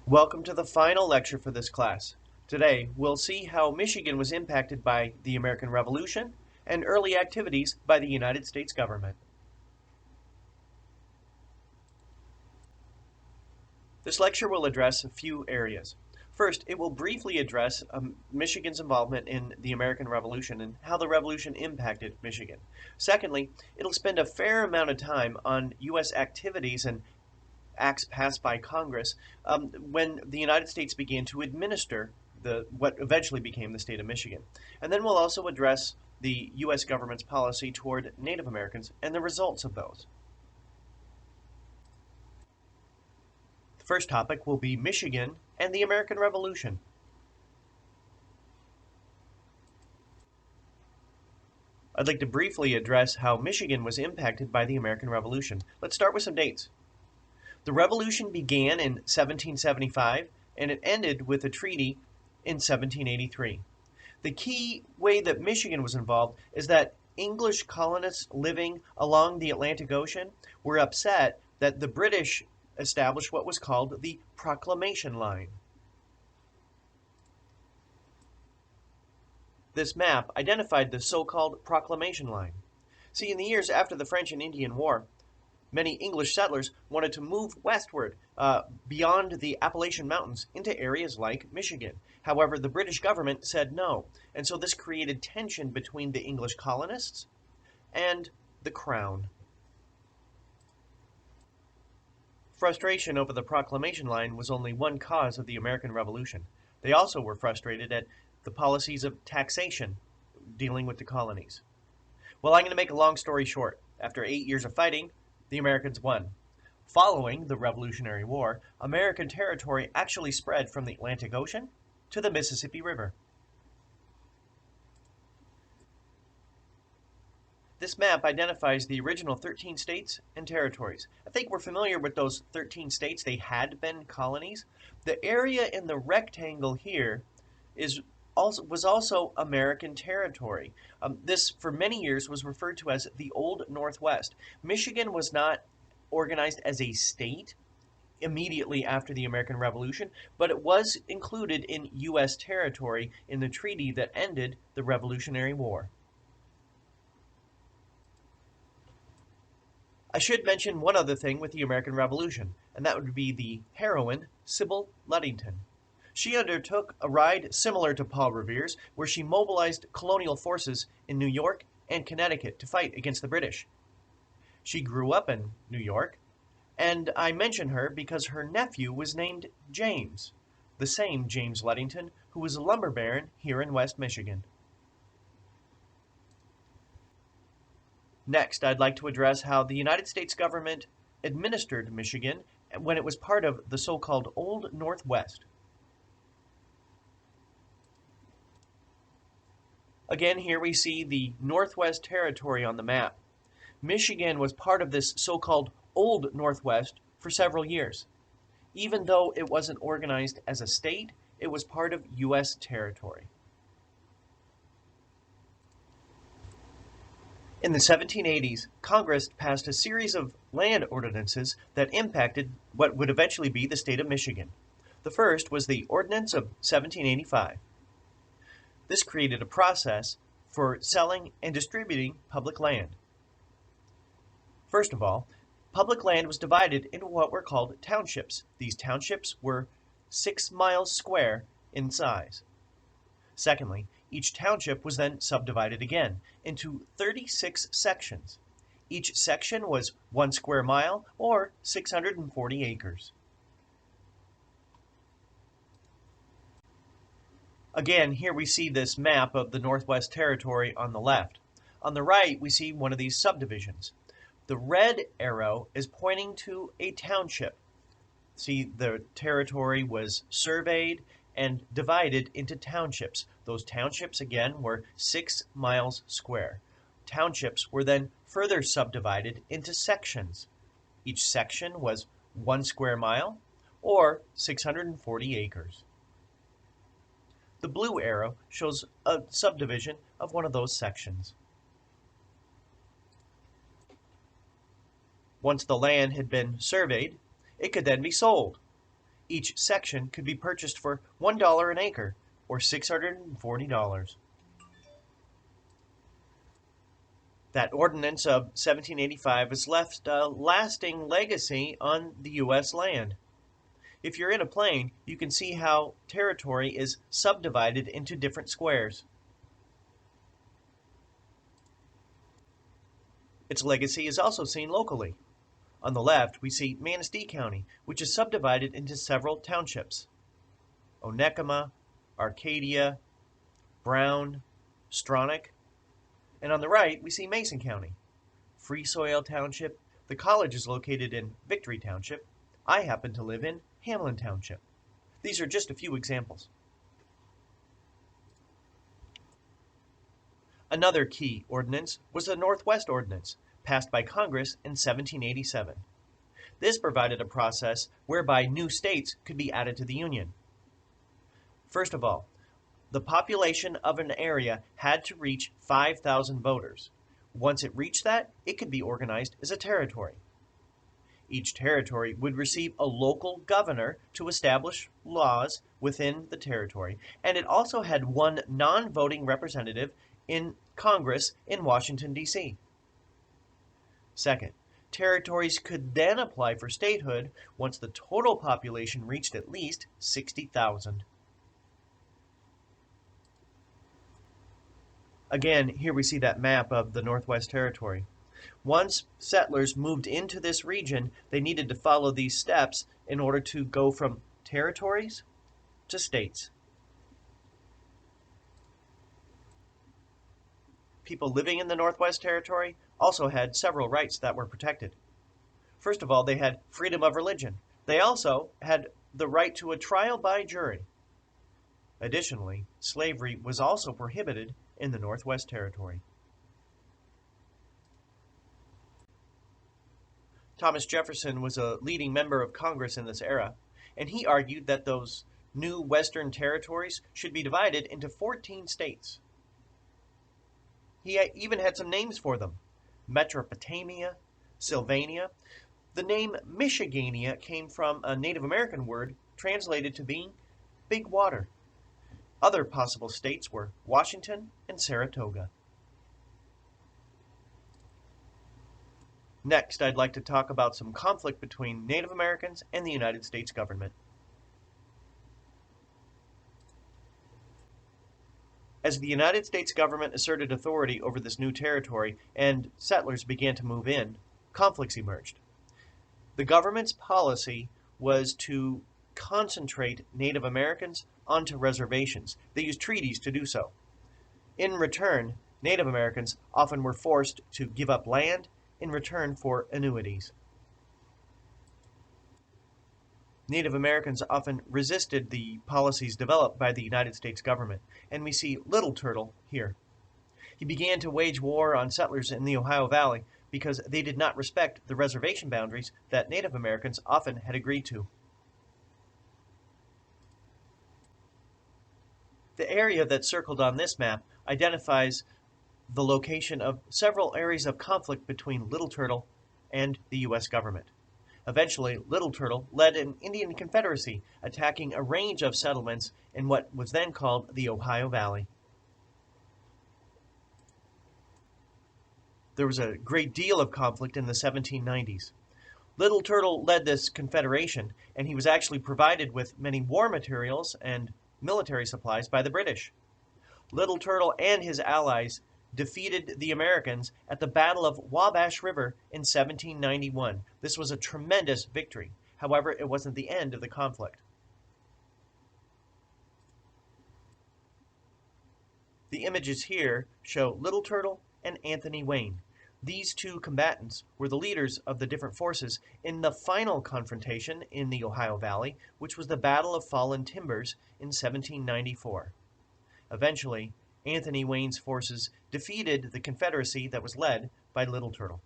Welcome to the final lecture for this class. Today, we'll see how Michigan was impacted by the American Revolution and early activities by the United States government. This lecture will address a few areas. First, it will briefly address Michigan's involvement in the American Revolution and how the revolution impacted Michigan. Secondly, it'll spend a fair amount of time on U.S. activities and acts passed by Congress when the United States began to administer what eventually became the state of Michigan. And then we'll also address the U.S. government's policy toward Native Americans and the results of those. The first topic will be Michigan and the American Revolution. I'd like to briefly address how Michigan was impacted by the American Revolution. Let's start with some dates. The revolution began in 1775 and it ended with a treaty in 1783. The key way that Michigan was involved is that English colonists living along the Atlantic Ocean were upset that the British established what was called the Proclamation Line. This map identified the so-called Proclamation Line. See, in the years after the French and Indian War, many English settlers wanted to move westward beyond the Appalachian Mountains into areas like Michigan. However, the British government said no, and so this created tension between the English colonists and the Crown. Frustration over the Proclamation Line was only one cause of the American Revolution. They also were frustrated at the policies of taxation dealing with the colonies. Well, I'm going to make a long story short. After 8 years of fighting, the Americans won. Following the Revolutionary War, American territory actually spread from the Atlantic Ocean to the Mississippi River. This map identifies the original 13 states and territories. I think we're familiar with those 13 states. They had been colonies. The area in the rectangle here was also American territory. This, for many years, was referred to as the Old Northwest. Michigan was not organized as a state immediately after the American Revolution, but it was included in U.S. territory in the treaty that ended the Revolutionary War. I should mention one other thing with the American Revolution, and that would be the heroine, Sybil Ludington. She undertook a ride similar to Paul Revere's, where she mobilized colonial forces in New York and Connecticut to fight against the British. She grew up in New York, and I mention her because her nephew was named James, the same James Ludington who was a lumber baron here in West Michigan. Next, I'd like to address how the United States government administered Michigan when it was part of the so-called Old Northwest. Again, here we see the Northwest Territory on the map. Michigan was part of this so-called Old Northwest for several years. Even though it wasn't organized as a state, it was part of U.S. territory. In the 1780s, Congress passed a series of land ordinances that impacted what would eventually be the state of Michigan. The first was the Ordinance of 1785. This created a process for selling and distributing public land. First of all, public land was divided into what were called townships. These townships were 6 miles square in size. Secondly, each township was then subdivided again into 36 sections. Each section was 1 square mile or 640 acres. Again, here we see this map of the Northwest Territory on the left. On the right, we see one of these subdivisions. The red arrow is pointing to a township. See, the territory was surveyed and divided into townships. Those townships, again, were 6 miles square. Townships were then further subdivided into sections. Each section was 1 square mile or 640 acres. The blue arrow shows a subdivision of one of those sections. Once the land had been surveyed, it could then be sold. Each section could be purchased for $1 an acre, or $640. That ordinance of 1785 has left a lasting legacy on the U.S. land. If you're in a plane, you can see how territory is subdivided into different squares. Its legacy is also seen locally. On the left, we see Manistee County, which is subdivided into several townships: Onekama, Arcadia, Brown, Stronach. And on the right, we see Mason County, Free Soil Township. The college is located in Victory Township. I happen to live in Hamlin Township. These are just a few examples. Another key ordinance was the Northwest Ordinance, passed by Congress in 1787. This provided a process whereby new states could be added to the Union. First of all, the population of an area had to reach 5,000 voters. Once it reached that, it could be organized as a territory. Each territory would receive a local governor to establish laws within the territory, and it also had one non-voting representative in Congress in Washington, D.C. Second, territories could then apply for statehood once the total population reached at least 60,000. Again, here we see that map of the Northwest Territory. Once settlers moved into this region, they needed to follow these steps in order to go from territories to states. People living in the Northwest Territory also had several rights that were protected. First of all, they had freedom of religion. They also had the right to a trial by jury. Additionally, slavery was also prohibited in the Northwest Territory. Thomas Jefferson was a leading member of Congress in this era, and he argued that those new Western territories should be divided into 14 states. He even had some names for them: Metropotamia, Sylvania. The name Michigania came from a Native American word translated to being big water. Other possible states were Washington and Saratoga. Next, I'd like to talk about some conflict between Native Americans and the United States government. As the United States government asserted authority over this new territory and settlers began to move in, conflicts emerged. The government's policy was to concentrate Native Americans onto reservations. They used treaties to do so. In return, Native Americans often were forced to give up land in return for annuities. Native Americans often resisted the policies developed by the United States government, and we see Little Turtle here. He began to wage war on settlers in the Ohio Valley because they did not respect the reservation boundaries that Native Americans often had agreed to. The area that's circled on this map identifies the location of several areas of conflict between Little Turtle and the U.S. government. Eventually, Little Turtle led an Indian confederacy, attacking a range of settlements in what was then called the Ohio Valley. There was a great deal of conflict in the 1790s. Little Turtle led this confederation, and he was actually provided with many war materials and military supplies by the British. Little Turtle and his allies defeated the Americans at the Battle of Wabash River in 1791. This was a tremendous victory. However, it wasn't the end of the conflict. The images here show Little Turtle and Anthony Wayne. These two combatants were the leaders of the different forces in the final confrontation in the Ohio Valley, which was the Battle of Fallen Timbers in 1794. Eventually, Anthony Wayne's forces defeated the Confederacy that was led by Little Turtle.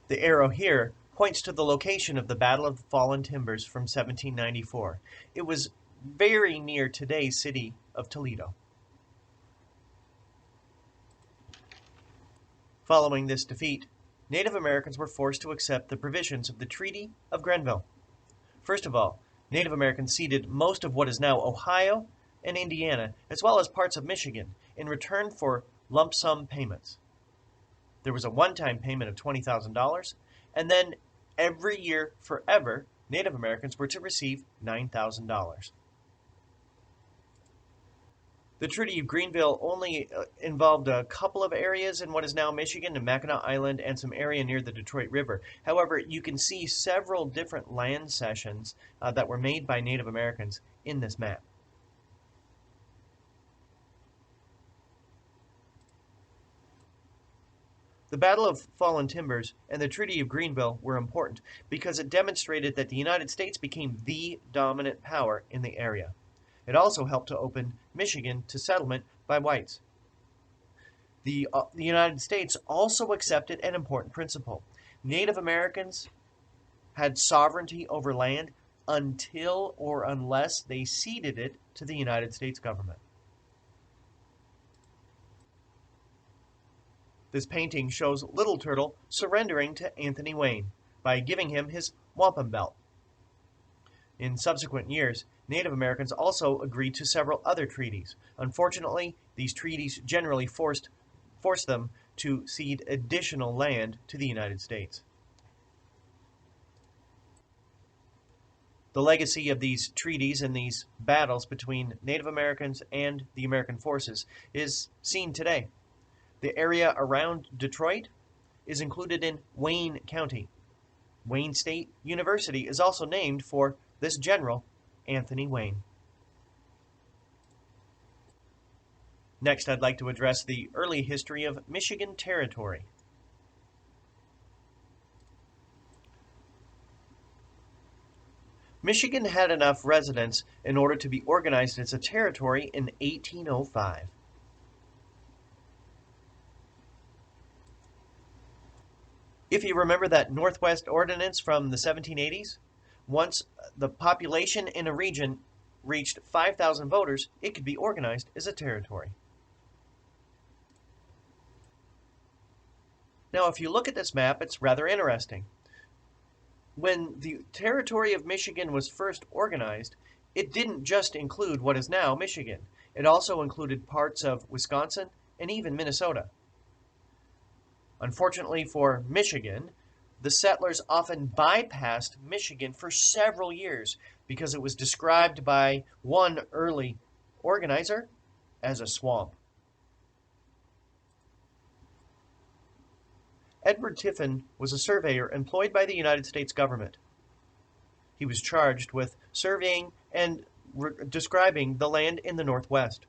The arrow here points to the location of the Battle of the Fallen Timbers from 1794. It was very near today's city of Toledo. Following this defeat, Native Americans were forced to accept the provisions of the Treaty of Grenville. First of all, Native Americans ceded most of what is now Ohio and Indiana, as well as parts of Michigan, in return for lump sum payments. There was a one-time payment of $20,000, and then every year forever, Native Americans were to receive $9,000. The Treaty of Greenville only involved a couple of areas in what is now Michigan and Mackinac Island and some area near the Detroit River. However, you can see several different land cessions that were made by Native Americans in this map. The Battle of Fallen Timbers and the Treaty of Greenville were important because it demonstrated that the United States became the dominant power in the area. It also helped to open Michigan to settlement by whites. The United States also accepted an important principle. Native Americans had sovereignty over land until or unless they ceded it to the United States government. This painting shows Little Turtle surrendering to Anthony Wayne by giving him his wampum belt. In subsequent years, Native Americans also agreed to several other treaties. Unfortunately, these treaties generally forced them to cede additional land to the United States. The legacy of these treaties and these battles between Native Americans and the American forces is seen today. The area around Detroit is included in Wayne County. Wayne State University is also named for this general, Anthony Wayne. Next, I'd like to address the early history of Michigan Territory. Michigan had enough residents in order to be organized as a territory in 1805. If you remember that Northwest Ordinance from the 1780s, once the population in a region reached 5,000 voters, it could be organized as a territory. Now, if you look at this map, it's rather interesting. When the territory of Michigan was first organized, it didn't just include what is now Michigan. It also included parts of Wisconsin and even Minnesota. Unfortunately for Michigan, the settlers often bypassed Michigan for several years because it was described by one early organizer as a swamp. Edward Tiffin was a surveyor employed by the United States government. He was charged with surveying and describing the land in the Northwest.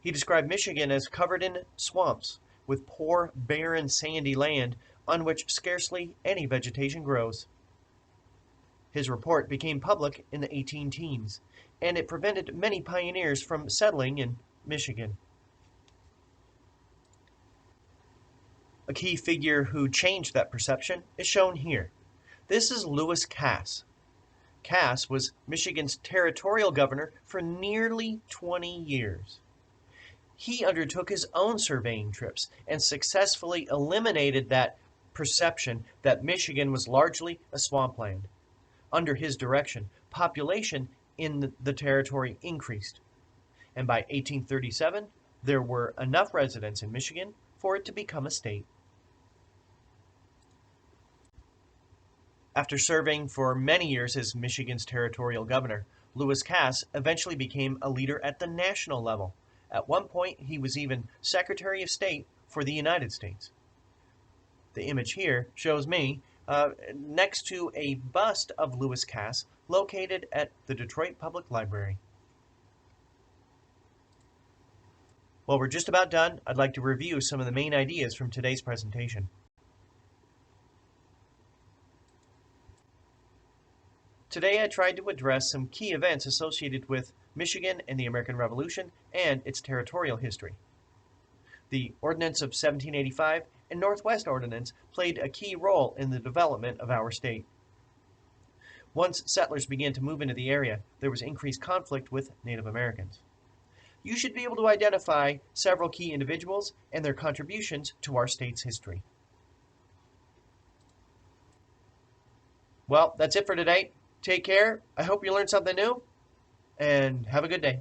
He described Michigan as covered in swamps, with poor, barren, sandy land on which scarcely any vegetation grows. His report became public in the 18-teens, and it prevented many pioneers from settling in Michigan. A key figure who changed that perception is shown here. This is Lewis Cass. Cass was Michigan's territorial governor for nearly 20 years. He undertook his own surveying trips and successfully eliminated that perception that Michigan was largely a swampland. Under his direction, population in the territory increased, and by 1837, there were enough residents in Michigan for it to become a state. After serving for many years as Michigan's territorial governor, Lewis Cass eventually became a leader at the national level. At one point, he was even Secretary of State for the United States. The image here shows me next to a bust of Lewis Cass located at the Detroit Public Library. Well, we're just about done. I'd like to review some of the main ideas from today's presentation. Today I tried to address some key events associated with Michigan and the American Revolution and its territorial history. The Ordinance of 1785 and Northwest Ordinance played a key role in the development of our state. Once settlers began to move into the area, there was increased conflict with Native Americans. You should be able to identify several key individuals and their contributions to our state's history. Well, that's it for today. Take care. I hope you learned something new, and have a good day.